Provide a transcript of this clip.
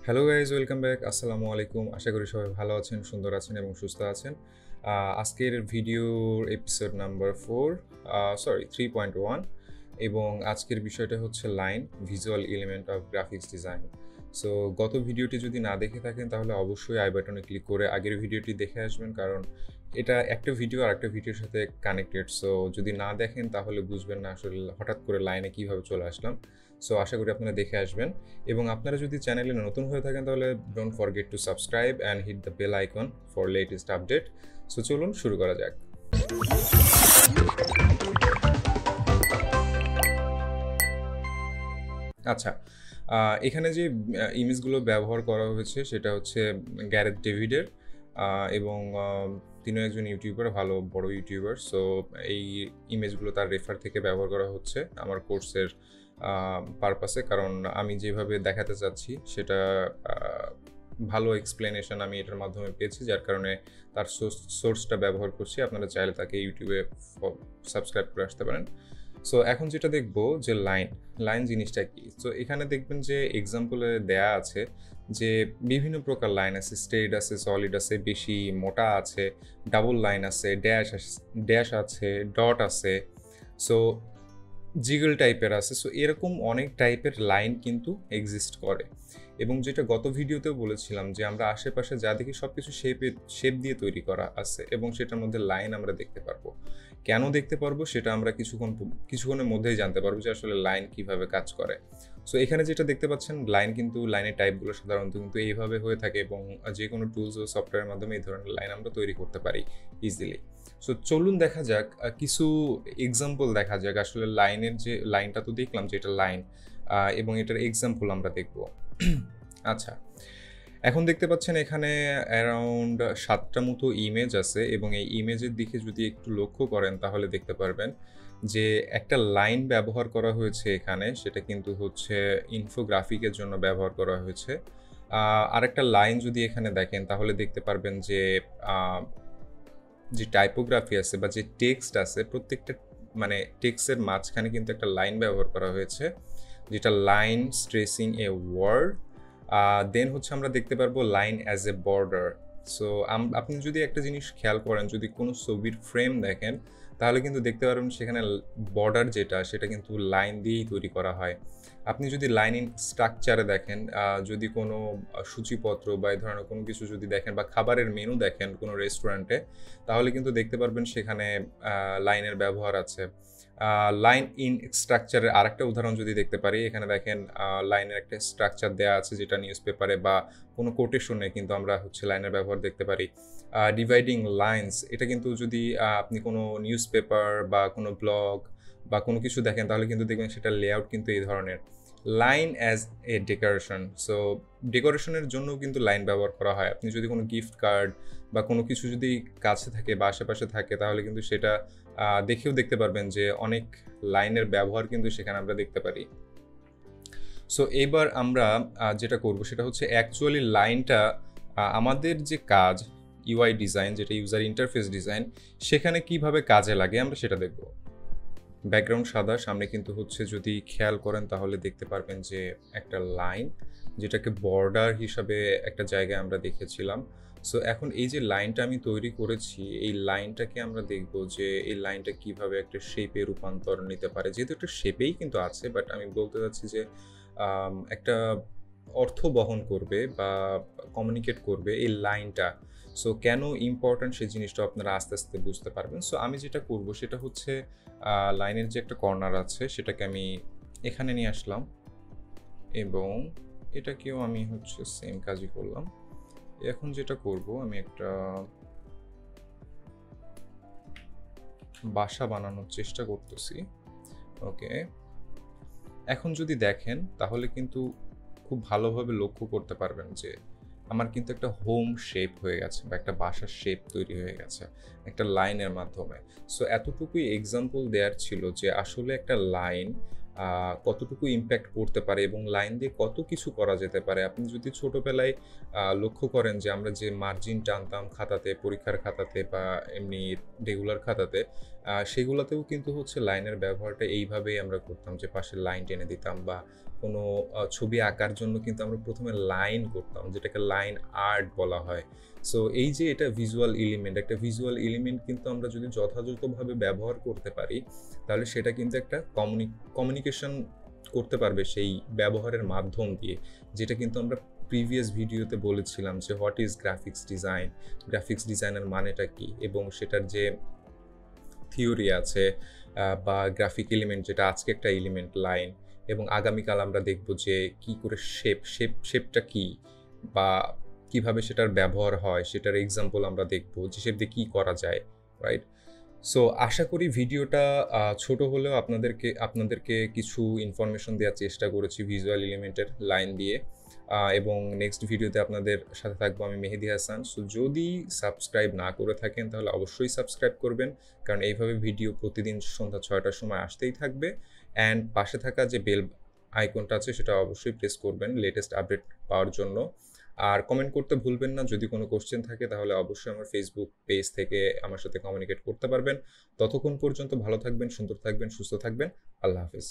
Hello guys, welcome back. আসসালামু আলাইকুম। আশা করি সবাই ভালো আছেন, সুন্দর আছেন এবং সুস্থ আছেন। আজকের ভিডিওর এপিসোড নাম্বার 3.1 এবং আজকের বিষয়টা হচ্ছে line, visual element of graphics design. So গত ভিডিওটি যদি না দেখে থাকেন তাহলে অবশ্যই আই বাটনে ক্লিক করে আগের ভিডিওটি দেখে আসবেন, কারণ এটা একটা ভিডিও আর একটা ভিডিওর সাথে কানেক্টেড। সো যদি না দেখেন তাহলে বুঝবেন না আসলে হঠাৎ করে লাইনে কীভাবে চলে আসলাম। সো আশা করি আপনারা দেখে আসবেন। এবং আপনারা যদি চ্যানেলে নতুন হয়ে থাকেন তাহলে don't forget to subscribe and hit the bell icon for latest update. So চলুন শুরু করা যাক। আচ্ছা, এখানে যে ইমেজগুলো ব্যবহার করা হয়েছে সেটা হচ্ছে গ্যারেথ ডেভিডের, এবং তিনিও একজন ইউটিউবার, ভালো বড় ইউটিউবার। সো এই ইমেজগুলো তার রেফার থেকে ব্যবহার করা হচ্ছে আমার কোর্সের পারপাসে, কারণ আমি যেভাবে দেখাতে চাচ্ছি সেটা ভালো এক্সপ্লেনেশন আমি এটার মাধ্যমে পেয়েছি, যার কারণে তার সোর্সটা ব্যবহার করছি। আপনারা চাইলে তাকে ইউটিউবে সাবস্ক্রাইব করে আসতে পারেন। সো এখন যেটা দেখবো যে লাইন জিনিসটা কি। সো এখানে দেখবেন যে এক্সাম্পলে দেয়া আছে যে বিভিন্ন প্রকার লাইন আছে, স্ট্রেট আছে, সলিড আছে, বেশি মোটা আছে, ডাবল লাইন আছে, ড্যাশ আছে, ডট আছে, সো জিগল টাইপের আছে। সো এরকম অনেক টাইপের লাইন কিন্তু এক্সিস্ট করে। এবং যেটা গত ভিডিওতেও বলেছিলাম যে আমরা আশেপাশে যা দেখি সব কিছু শেপ দিয়ে তৈরি করা আছে, এবং সেটার মধ্যে লাইন আমরা দেখতে পারবো। কেন দেখতে পারবো সেটা আমরা কিছুক্ষণের মধ্যেই জানতে পারবো যে আসলে লাইন কিভাবে কাজ করে। সো এখানে যেটা দেখতে পাচ্ছেন লাইনের টাইপগুলো সাধারণত কিন্তু এইভাবে হয়ে থাকে, এবং যে কোনো টুলস ও সফটওয়্যারের মাধ্যমে এই ধরনের লাইন আমরা তৈরি করতে পারি ইজিলি। সো চলুন দেখা যাক, কিছু এক্সাম্পল দেখা যাক। আসলে লাইনটা তো দেখলাম যে এটা লাইন, এবং এটার এক্সাম্পল আমরা দেখব। আচ্ছা, এখন দেখতে পাচ্ছেন এখানে অ্যারাউন্ড 7টা মতো ইমেজ আছে, এবং এই ইমেজের দিকে যদি একটু লক্ষ্য করেন তাহলে দেখতে পারবেন যে একটা লাইন ব্যবহার করা হয়েছে এখানে, সেটা কিন্তু হচ্ছে ইনফোগ্রাফিকের জন্য ব্যবহার করা হয়েছে। আরেকটা লাইন যদি এখানে দেখেন তাহলে দেখতে পারবেন যে টাইপোগ্রাফি আছে বা যে টেক্সট আছে, প্রত্যেকটা টেক্সটের মাঝখানে কিন্তু একটা লাইন ব্যবহার করা হয়েছে, যেটা লাইন স্ট্রেসিং এ ওয়ার্ড। দেন হচ্ছে আমরা দেখতে পারবো line as a border. So আপনি যদি একটা জিনিস খেয়াল করেন, যদি কোনো ছবির ফ্রেম দেখেন তাহলে কিন্তু দেখতে পারবেন সেখানে বর্ডার সেটা কিন্তু লাইন দিয়েই তৈরি করা হয়। আপনি যদি লাইন ইন স্ট্রাকচারে দেখেন, যদি কোনো সূচিপত্র বা এই ধরনের কোনো কিছু যদি দেখেন বা খাবারের মেনু দেখেন কোনো রেস্টুরেন্টে, তাহলে কিন্তু দেখতে পারবেন সেখানে লাইনের ব্যবহার আছে। লাইন ইন স্ট্রাকচারের আরেকটা উদাহরণ যদি দেখতে পারি, এখানে দেখেন লাইনের একটা স্ট্রাকচার দেওয়া আছে যেটা নিউজ পেপারে বা কোনো কোটেশনে কিন্তু আমরা হচ্ছে লাইনের ব্যবহার দেখতে পারি। ডিভাইডিং লাইন্স, এটা কিন্তু যদি আপনি কোনো নিউজ পেপার বা কোনো ব্লগ বা কোনো কিছু দেখেন তাহলে কিন্তু দেখবেন সেটা লেআউট কিন্তু এই ধরনের। Line as a decoration, so ডেকোরেশনের জন্য কিন্তু লাইন ব্যবহার করা হয়। আপনি যদি কোনো গিফট কার্ড বা কোনো কিছু যদি কাছে থাকে বা আশেপাশে থাকে তাহলে কিন্তু সেটা দেখেও দেখতে পারবেন যে অনেক লাইনের ব্যবহার কিন্তু সেখানে আমরা দেখতে পারি। সো এবার আমরা যেটা করব সেটা হচ্ছে অ্যাকচুয়ালি লাইনটা আমাদের যে কাজ ইউআই ডিজাইন, যেটা ইউজার ইন্টারফেস ডিজাইন, সেখানে কিভাবে কাজে লাগে আমরা সেটা দেখব। ব্যাকগ্রাউন্ড সাদা, সামনে কিন্তু হচ্ছে যদি খেয়াল করেন তাহলে দেখতে পারবেন যে একটা লাইন, যেটাকে বর্ডার হিসাবে একটা জায়গায় আমরা দেখেছিলাম। সো এখন এই যে লাইনটা আমি তৈরি করেছি, এই লাইনটাকে আমরা দেখব যে এই লাইনটা কিভাবে একটা শেপে রূপান্তর নিতে পারে। যেহেতু একটা শেপেই কিন্তু আছে, বাট আমি বলতে চাচ্ছি যে একটা অর্থ বহন করবে বা কমিউনিকেট করবে এই লাইনটা। সো কেন ইম্পর্ট্যান্ট সেই জিনিসটা আপনারা আস্তে আস্তে বুঝতে পারবেন। সো আমি যেটা করব সেটা হচ্ছে লাইনের যে একটা কর্নার আছে সেটাকে আমি এখানে নিয়ে আসলাম, এবং এটাকেও আমি হচ্ছে সেম কাজই করলাম। এখন যেটা করব, আমি একটা বাসা বানানোর চেষ্টা করতেছি। ওকে, এখন যদি দেখেন তাহলে কিন্তু খুব ভালোভাবে লক্ষ্য করতে পারবেন যে আমার কিন্তু একটা হোম শেপ হয়ে গেছে বা একটা বাসার শেপ তৈরি হয়ে গেছে একটা লাইনের মাধ্যমে। সো এতটুকুই এক্সাম্পল দেওয়ার ছিল যে আসলে একটা লাইন কতটুকু ইম্প্যাক্ট করতে পারে এবং লাইন দিয়ে কত কিছু করা যেতে পারে। আপনি যদি ছোটোবেলায় লক্ষ্য করেন যে আমরা যে মার্জিন টানতাম খাতাতে, পরীক্ষার খাতাতে বা এমনি রেগুলার খাতাতে, সেগুলোতেও কিন্তু হচ্ছে লাইনের ব্যবহারটা এইভাবেই আমরা করতাম, যে পাশে লাইন টেনে দিতাম বা কোনো ছবি আঁকার জন্য কিন্তু আমরা প্রথমে লাইন করতাম, যেটাকে লাইন আর্ট বলা হয়। সো এই যে এটা ভিজুয়াল এলিমেন্ট, একটা ভিজুয়াল এলিমেন্ট কিন্তু আমরা যদি যথাযথভাবে ব্যবহার করতে পারি, তাহলে সেটা কিন্তু একটা কমিউনিকেশন করতে পারবে সেই ব্যবহারের মাধ্যম দিয়ে, যেটা কিন্তু আমরা প্রিভিয়াস ভিডিওতে বলেছিলাম যে what is graphics design, graphics ডিজাইনের মানেটা কি, এবং সেটার যে থিওরি আছে বা গ্রাফিক এলিমেন্ট, যেটা আজকে একটা এলিমেন্ট লাইন, এবং আগামীকাল আমরা দেখব যে কি করে শেপটা কি বা কিভাবে সেটার ব্যবহার হয়, সেটার এক্সাম্পল আমরা দেখব যে শেপ দিয়ে কী করা যায়, রাইট? সো আশা করি ভিডিওটা ছোট হলেও আপনাদেরকে কিছু ইনফরমেশন দেওয়ার চেষ্টা করেছি ভিজুয়াল এলিমেন্টের লাইন দিয়ে, এবং নেক্সট ভিডিওতে আপনাদের সাথে থাকবো আমি মেহেদি হাসান। সো যদি সাবস্ক্রাইব না করে থাকেন তাহলে অবশ্যই সাবস্ক্রাইব করবেন, কারণ এইভাবে ভিডিও প্রতিদিন সন্ধ্যা 6টার সময় আসতেই থাকবে। অ্যান্ড পাশে থাকা যে বেল আইকনটা আছে সেটা অবশ্যই প্রেস করবেন লেটেস্ট আপডেট পাওয়ার জন্য। আর কমেন্ট করতে ভুলবেন না, যদি কোনো কোশ্চেন থাকে তাহলে অবশ্যই আমার ফেসবুক পেজ থেকে আমার সাথে কমিউনিকেট করতে পারবেন। ততক্ষণ পর্যন্ত ভালো থাকবেন, সুন্দর থাকবেন, সুস্থ থাকবেন। আল্লাহ হাফেজ।